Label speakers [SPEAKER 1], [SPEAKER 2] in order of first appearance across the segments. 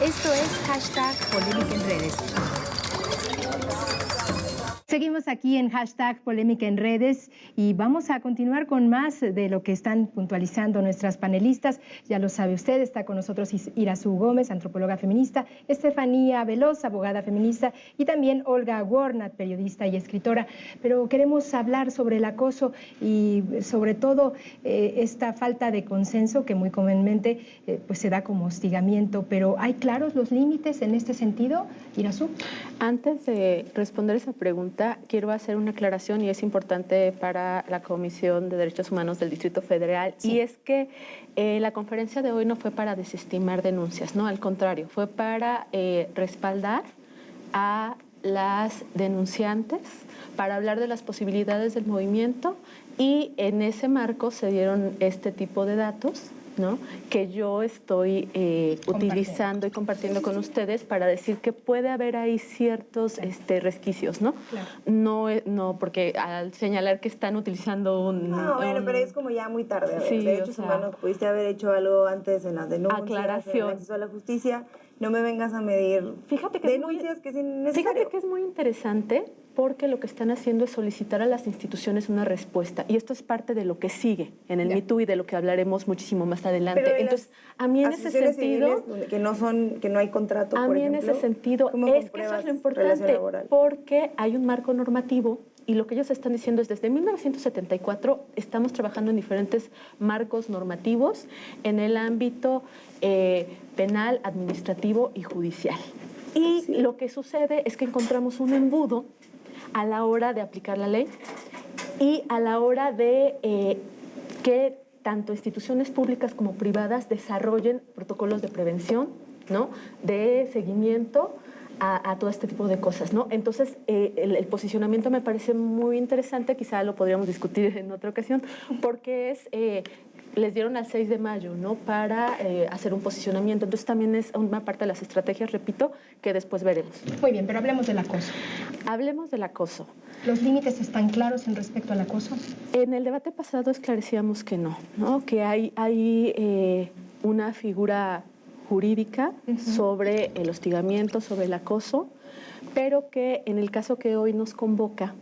[SPEAKER 1] Esto es #Polémica en Redes. Seguimos aquí en #Polémica en Redes y vamos a continuar con más de lo que están puntualizando nuestras panelistas. Ya lo sabe usted, está con nosotros Irazú Gómez, antropóloga feminista, Estefanía Veloz, abogada feminista, y también Olga Wornat, periodista y escritora. Pero queremos hablar sobre el acoso y sobre todo esta falta de consenso que muy comúnmente pues se da como hostigamiento. Pero ¿hay claros los límites en este sentido, Irazú?
[SPEAKER 2] Antes de responder esa pregunta, quiero hacer una aclaración y es importante para la Comisión de Derechos Humanos del Distrito Federal. Sí. Y es que la conferencia de hoy no fue para desestimar denuncias, no, al contrario, fue para respaldar a las denunciantes, para hablar de las posibilidades del movimiento, y en ese marco se dieron este tipo de datos, ¿no?, que yo estoy utilizando y compartiendo con ustedes para decir que puede haber ahí ciertos resquicios, ¿no? Claro. No, porque al señalar que están utilizando
[SPEAKER 3] bueno, pero es como ya muy tarde.
[SPEAKER 2] Sí,
[SPEAKER 3] Derechos humanos, pudiste haber hecho algo antes en las denuncias,
[SPEAKER 2] aclaración.
[SPEAKER 3] En el acceso a la justicia. No me vengas a medir denuncias que es innecesario.
[SPEAKER 2] Fíjate que es muy interesante, porque lo que están haciendo es solicitar a las instituciones una respuesta, y esto es parte de lo que sigue en el Me Too y de lo que hablaremos muchísimo más adelante.
[SPEAKER 3] Pero
[SPEAKER 2] entonces, a mí en ese sentido,
[SPEAKER 3] que no hay contrato,
[SPEAKER 2] a mí en ese sentido es que eso es lo importante, porque hay un marco normativo. Y lo que ellos están diciendo es, desde 1974 estamos trabajando en diferentes marcos normativos en el ámbito penal, administrativo y judicial. Y sí, lo que sucede es que encontramos un embudo a la hora de aplicar la ley y a la hora de que tanto instituciones públicas como privadas desarrollen protocolos de prevención, ¿no?, de seguimiento a todo este tipo de cosas, ¿no? Entonces, el posicionamiento me parece muy interesante, quizá lo podríamos discutir en otra ocasión, porque es... les dieron al 6 de mayo, ¿no?, para hacer un posicionamiento. Entonces también es una parte de las estrategias, repito, que después veremos.
[SPEAKER 1] Muy bien, pero hablemos del acoso.
[SPEAKER 2] Hablemos del acoso.
[SPEAKER 1] ¿Los límites están claros en respecto al acoso?
[SPEAKER 2] En el debate pasado esclarecíamos que no, ¿no?, que hay una figura jurídica sobre el hostigamiento, sobre el acoso, pero que en el caso que hoy nos convoca,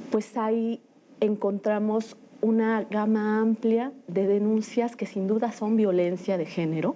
[SPEAKER 2] pues ahí encontramos una gama amplia de denuncias que sin duda son violencia de género,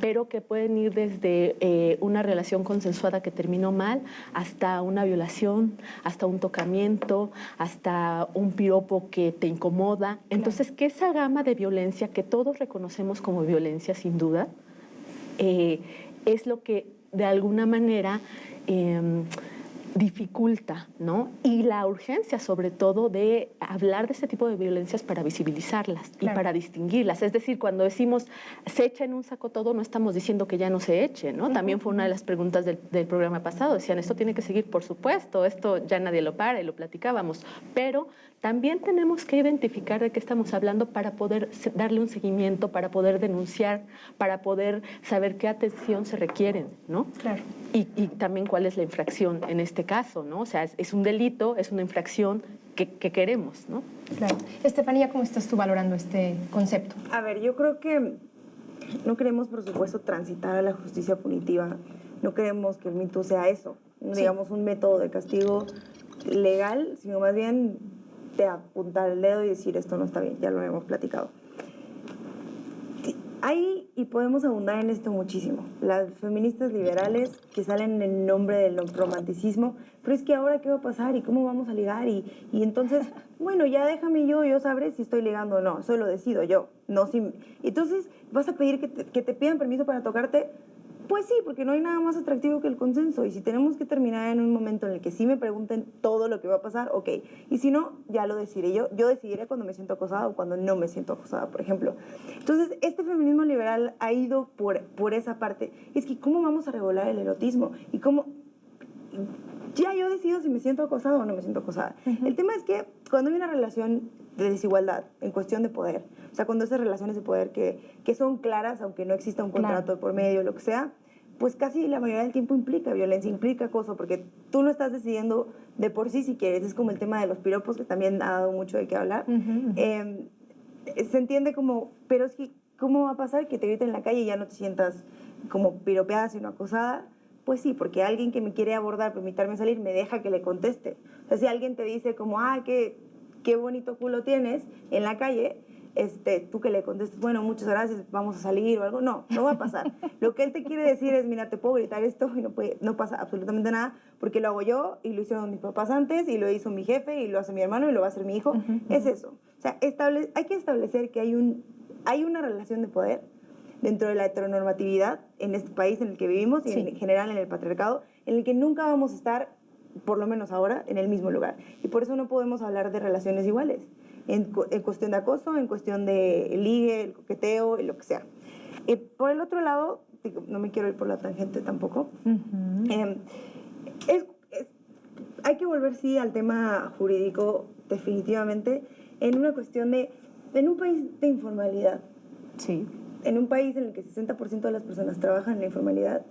[SPEAKER 2] pero que pueden ir desde una relación consensuada que terminó mal, hasta una violación, hasta un tocamiento, hasta un piropo que te incomoda. Entonces, que esa gama de violencia que todos reconocemos como violencia, sin duda, es lo que de alguna manera dificulta, ¿no? Y la urgencia, sobre todo, de hablar de este tipo de violencias para visibilizarlas y para distinguirlas. Es decir, cuando decimos se echa en un saco todo, no estamos diciendo que ya no se eche, ¿no? También fue una de las preguntas del programa pasado. Decían, esto tiene que seguir, por supuesto, esto ya nadie lo para, y lo platicábamos. Pero también tenemos que identificar de qué estamos hablando para poder darle un seguimiento, para poder denunciar, para poder saber qué atención se requieren, ¿no?
[SPEAKER 1] Claro.
[SPEAKER 2] Y también cuál es la infracción en este caso, ¿no? O sea, es un delito, es una infracción que queremos, ¿no?
[SPEAKER 1] Claro. Estefanía, ¿cómo estás tú valorando este concepto?
[SPEAKER 3] A ver, yo creo que no queremos, por supuesto, transitar a la justicia punitiva. No queremos que el Me Too sea eso, digamos, un método de castigo legal, sino más bien de apuntar el dedo y decir esto no está bien, ya lo hemos platicado. Hay, y podemos abundar en esto muchísimo, las feministas liberales que salen en nombre del romanticismo, pero es que ahora qué va a pasar y cómo vamos a ligar y entonces, bueno, ya déjame yo sabré si estoy ligando o no, eso lo decido yo, no si... Entonces, ¿vas a pedir que te pidan permiso para tocarte? Pues sí, porque no hay nada más atractivo que el consenso, y si tenemos que terminar en un momento en el que sí me pregunten todo lo que va a pasar, ok, y si no, ya lo decidiré yo decidiré cuando me siento acosada o cuando no me siento acosada, por ejemplo. Entonces, este feminismo liberal ha ido por esa parte. Es que, ¿cómo vamos a regular el erotismo? Y cómo... Ya yo decido si me siento acosada o no me siento acosada. El tema es que cuando hay una relación de desigualdad en cuestión de poder, o sea, cuando esas relaciones de poder que son claras, aunque no exista un contrato por medio, lo que sea, pues casi la mayoría del tiempo implica violencia, implica acoso, porque tú no estás decidiendo de por sí si quieres. Es como el tema de los piropos, que también ha dado mucho de qué hablar. Se entiende como, pero es que, ¿cómo va a pasar que te griten en la calle y ya no te sientas como piropeada, sino acosada, pues sí, porque alguien que me quiere abordar, permitirme salir, me deja que le conteste. O sea, si alguien te dice como, qué bonito culo tienes en la calle, tú que le contestes, bueno, muchas gracias, vamos a salir o algo, no va a pasar. Lo que él te quiere decir es, mira, te puedo gritar esto y no pasa absolutamente nada, porque lo hago yo y lo hicieron mis papás antes y lo hizo mi jefe y lo hace mi hermano y lo va a hacer mi hijo. Es eso. O sea, hay que establecer que hay una relación de poder dentro de la heteronormatividad en este país en el que vivimos y en general en el patriarcado, en el que nunca vamos a estar, por lo menos ahora, en el mismo lugar. Y por eso no podemos hablar de relaciones iguales, en cuestión de acoso, en cuestión de ligue, el coqueteo, y lo que sea. Por el otro lado, no me quiero ir por la tangente tampoco, hay que volver, sí, al tema jurídico, definitivamente, en una cuestión en un país de informalidad.
[SPEAKER 1] Sí.
[SPEAKER 3] En un país en el que 60% de las personas trabajan en la informalidad,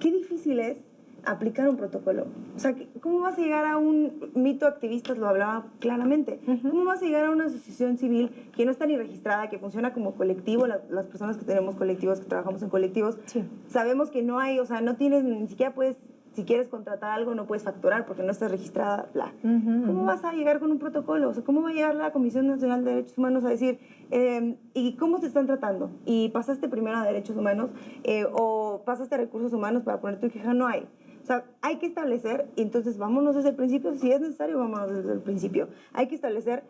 [SPEAKER 3] qué difícil es aplicar un protocolo. O sea, ¿cómo vas a llegar a un mito activistas? Lo hablaba claramente. ¿Cómo vas a llegar a una asociación civil que no está ni registrada, que funciona como colectivo? Las personas que tenemos colectivos, que trabajamos en colectivos, sabemos que no hay, o sea, no tienes, ni siquiera puedes, si quieres contratar algo, no puedes facturar porque no estás registrada, bla. ¿Cómo vas a llegar con un protocolo? O sea, ¿cómo va a llegar la Comisión Nacional de Derechos Humanos a decir, ¿y cómo te están tratando? ¿Y pasaste primero a Derechos Humanos o pasaste a Recursos Humanos para poner tu queja? No hay. O sea, hay que establecer, y entonces vámonos desde el principio, si es necesario, vámonos desde el principio. Hay que establecer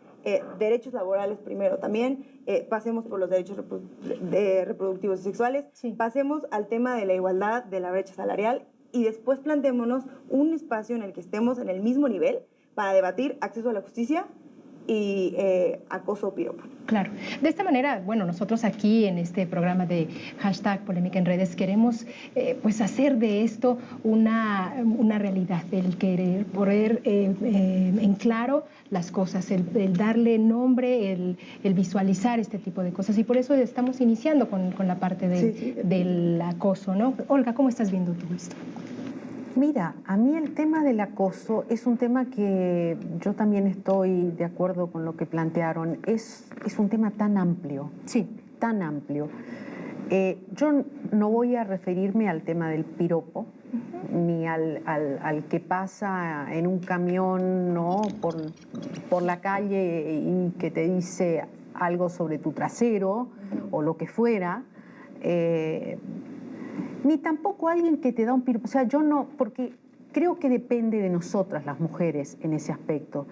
[SPEAKER 3] derechos laborales primero también, pasemos por los derechos reproductivos y sexuales, pasemos al tema de la igualdad, de la brecha salarial, y después planteémonos un espacio en el que estemos en el mismo nivel para debatir acceso a la justicia y acoso o piropo.
[SPEAKER 1] Claro. De esta manera, bueno, nosotros aquí en este programa de #Polémica en Redes queremos pues hacer de esto una realidad, el querer poner en claro las cosas, el darle nombre, el visualizar este tipo de cosas, y por eso estamos iniciando con la parte del acoso, ¿no? Olga, ¿cómo estás viendo tú esto?
[SPEAKER 4] Mira, a mí el tema del acoso es un tema que yo también estoy de acuerdo con lo que plantearon. Es un tema tan amplio, tan amplio. Yo no voy a referirme al tema del piropo, ni al que pasa en un camión, ¿no?, por la calle y que te dice algo sobre tu trasero o lo que fuera. Ni tampoco alguien que te da un piropo. O sea, yo no, porque creo que depende de nosotras las mujeres en ese aspecto.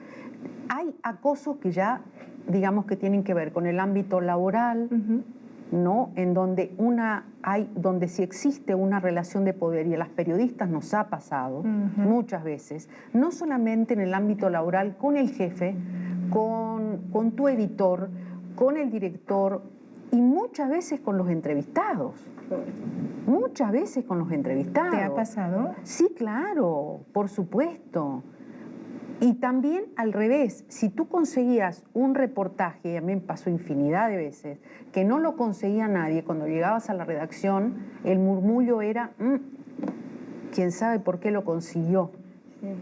[SPEAKER 4] Hay acosos que ya, digamos, que tienen que ver con el ámbito laboral, ¿no? En donde donde sí existe una relación de poder, y a las periodistas nos ha pasado muchas veces, no solamente en el ámbito laboral, con el jefe, con tu editor, con el director, y muchas veces con los entrevistados. Muchas veces con los entrevistados.
[SPEAKER 1] ¿Te ha pasado?
[SPEAKER 4] Sí, claro, por supuesto. Y también al revés, si tú conseguías un reportaje, y a mí me pasó infinidad de veces, que no lo conseguía nadie, cuando llegabas a la redacción, el murmullo era, ¿quién sabe por qué lo consiguió?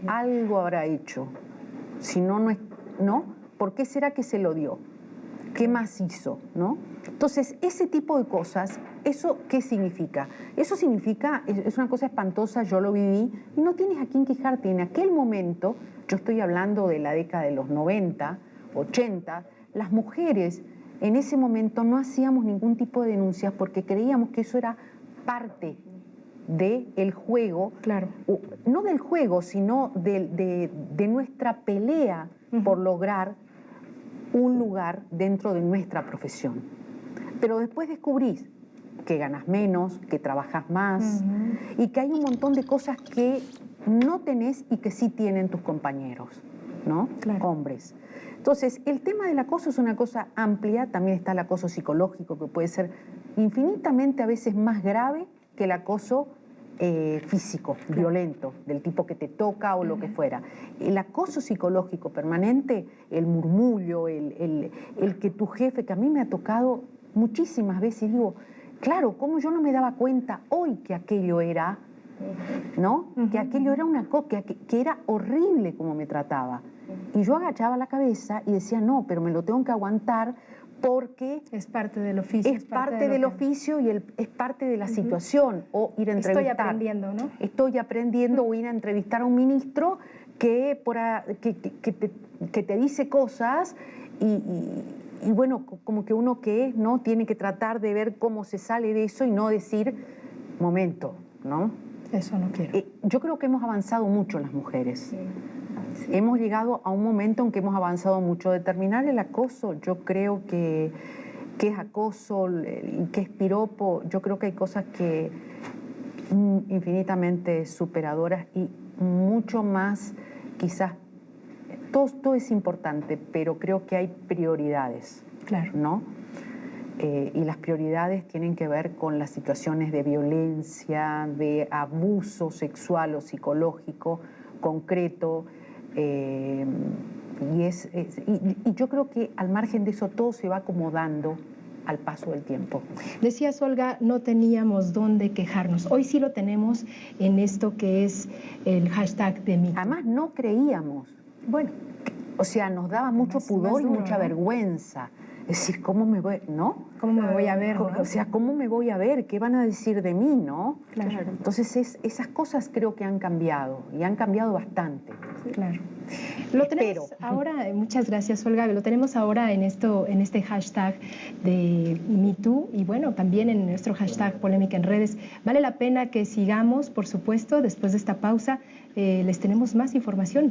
[SPEAKER 4] Algo habrá hecho. Si no, ¿no? ¿Por qué será que se lo dio? ¿Qué más hizo? ¿No? Entonces, ese tipo de cosas, ¿eso qué significa? Eso significa, es una cosa espantosa, yo lo viví, y no tienes a quién quejarte. En aquel momento, yo estoy hablando de la década de los 90, 80, las mujeres en ese momento no hacíamos ningún tipo de denuncias porque creíamos que eso era parte del juego, no del juego, sino de nuestra pelea por lograr un lugar dentro de nuestra profesión. Pero después descubrís que ganas menos, que trabajas más, y que hay un montón de cosas que no tenés y que sí tienen tus compañeros, ¿no? Hombres. Entonces, el tema del acoso es una cosa amplia. También está el acoso psicológico, que puede ser infinitamente a veces más grave que el acoso físico, violento, del tipo que te toca o lo que fuera. El acoso psicológico permanente, el murmullo, el que tu jefe, que a mí me ha tocado muchísimas veces, digo, claro, ¿cómo yo no me daba cuenta hoy que aquello era, ¿no? Que aquello era una cosa, que era horrible como me trataba. Y yo agachaba la cabeza y decía, no, pero me lo tengo que aguantar porque
[SPEAKER 1] es parte del oficio.
[SPEAKER 4] Es parte del oficio y es parte de la situación. O ir a entrevistar.
[SPEAKER 1] Estoy aprendiendo, ¿no?
[SPEAKER 4] Estoy aprendiendo o ir a entrevistar a un ministro que te dice cosas y bueno, como que uno que es, ¿no? Tiene que tratar de ver cómo se sale de eso y no decir, momento, ¿no?
[SPEAKER 1] Eso no quiero.
[SPEAKER 4] Yo creo que hemos avanzado mucho las mujeres.
[SPEAKER 3] Sí.
[SPEAKER 4] Hemos llegado a un momento en que hemos avanzado mucho. Determinar el acoso, yo creo que es acoso y que es piropo, yo creo que hay cosas que infinitamente superadoras y mucho más, quizás, todo es importante, pero creo que hay prioridades,
[SPEAKER 1] claro,
[SPEAKER 4] ¿no? Y las prioridades tienen que ver con las situaciones de violencia, de abuso sexual o psicológico concreto, y yo creo que al margen de eso todo se va acomodando al paso del tiempo.
[SPEAKER 1] Decías, Olga, no teníamos dónde quejarnos. Hoy sí lo tenemos en esto que es el hashtag de MeToo.
[SPEAKER 4] Además no creíamos.
[SPEAKER 1] Bueno,
[SPEAKER 4] o sea, nos daba mucho pudor y mucha vergüenza. Es decir, ¿cómo me voy, no?
[SPEAKER 1] ¿Cómo me voy a ver? ¿No?
[SPEAKER 4] O sea, ¿cómo me voy a ver? ¿Qué van a decir de mí, no?
[SPEAKER 1] Claro.
[SPEAKER 4] Entonces, esas cosas creo que han cambiado y han cambiado bastante.
[SPEAKER 1] Claro. Lo tenemos ahora, muchas gracias, Olga, lo tenemos ahora en este hashtag de MeToo y bueno, también en nuestro hashtag Polémica en Redes. Vale la pena que sigamos, por supuesto, después de esta pausa les tenemos más información.